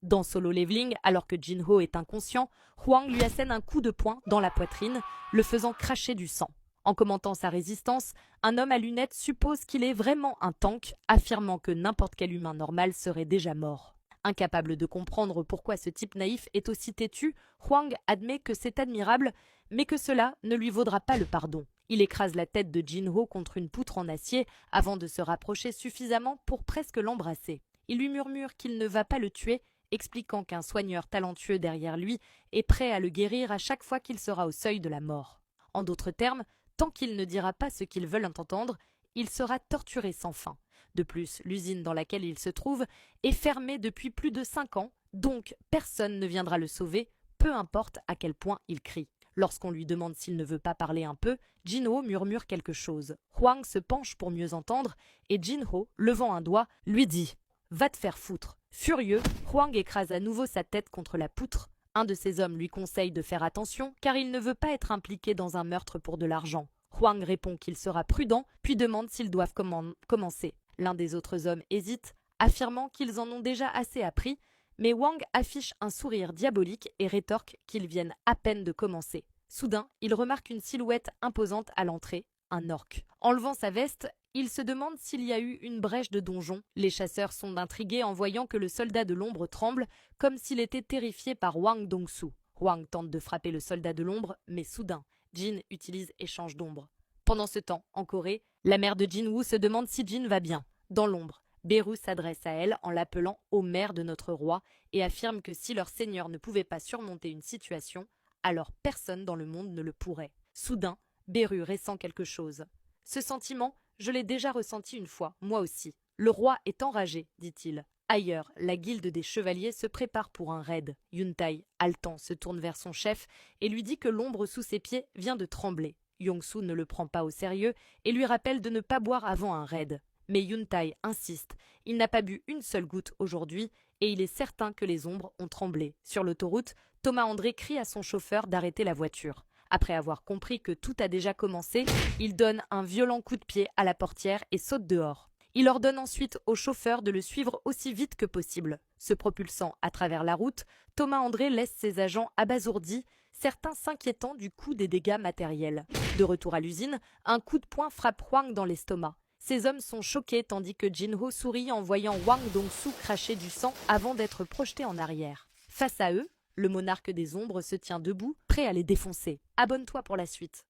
Dans Solo Leveling, alors que Jinho est inconscient, Hwang lui assène un coup de poing dans la poitrine, le faisant cracher du sang. En commentant sa résistance, un homme à lunettes suppose qu'il est vraiment un tank, affirmant que n'importe quel humain normal serait déjà mort. Incapable de comprendre pourquoi ce type naïf est aussi têtu, Hwang admet que c'est admirable, mais que cela ne lui vaudra pas le pardon. Il écrase la tête de Jinho contre une poutre en acier avant de se rapprocher suffisamment pour presque l'embrasser. Il lui murmure qu'il ne va pas le tuer, expliquant qu'un soigneur talentueux derrière lui est prêt à le guérir à chaque fois qu'il sera au seuil de la mort. En d'autres termes, tant qu'il ne dira pas ce qu'ils veulent entendre, il sera torturé sans fin. De plus, l'usine dans laquelle il se trouve est fermée depuis plus de 5 ans, donc personne ne viendra le sauver, peu importe à quel point il crie. Lorsqu'on lui demande s'il ne veut pas parler un peu, Jinho murmure quelque chose. Hwang se penche pour mieux entendre et Jinho, levant un doigt, lui dit « Va te faire foutre ». Furieux, Hwang écrase à nouveau sa tête contre la poutre. Un de ses hommes lui conseille de faire attention car il ne veut pas être impliqué dans un meurtre pour de l'argent. Hwang répond qu'il sera prudent, puis demande s'ils doivent commencer. L'un des autres hommes hésite, affirmant qu'ils en ont déjà assez appris, mais Hwang affiche un sourire diabolique et rétorque qu'ils viennent à peine de commencer. Soudain, il remarque une silhouette imposante à l'entrée, un orc. Enlevant sa veste, il se demande s'il y a eu une brèche de donjon. Les chasseurs sont intrigués en voyant que le soldat de l'ombre tremble, comme s'il était terrifié par Hwang Dong-soo. Hwang tente de frapper le soldat de l'ombre, mais soudain, Jin utilise échange d'ombre. Pendant ce temps, en Corée, la mère de Jin-woo se demande si Jin va bien. Dans l'ombre, Beru s'adresse à elle en l'appelant « ô mère de notre roi » et affirme que si leur seigneur ne pouvait pas surmonter une situation, alors personne dans le monde ne le pourrait. Soudain, Beru ressent quelque chose. Ce sentiment, je l'ai déjà ressenti une fois, moi aussi. Le roi est enragé, dit-il. Ailleurs, la guilde des chevaliers se prépare pour un raid. Yuntai, haletant, se tourne vers son chef et lui dit que l'ombre sous ses pieds vient de trembler. Yong-soo ne le prend pas au sérieux et lui rappelle de ne pas boire avant un raid. Mais Yuntai insiste. Il n'a pas bu une seule goutte aujourd'hui et il est certain que les ombres ont tremblé. Sur l'autoroute, Thomas André crie à son chauffeur d'arrêter la voiture. Après avoir compris que tout a déjà commencé, il donne un violent coup de pied à la portière et saute dehors. Il ordonne ensuite au chauffeur de le suivre aussi vite que possible. Se propulsant à travers la route, Thomas André laisse ses agents abasourdis, certains s'inquiétant du coût des dégâts matériels. De retour à l'usine, un coup de poing frappe Hwang dans l'estomac. Ces hommes sont choqués tandis que Jinho sourit en voyant Hwang Dong-soo cracher du sang avant d'être projeté en arrière. Face à eux, le monarque des ombres se tient debout, prêt à les défoncer. Abonne-toi pour la suite.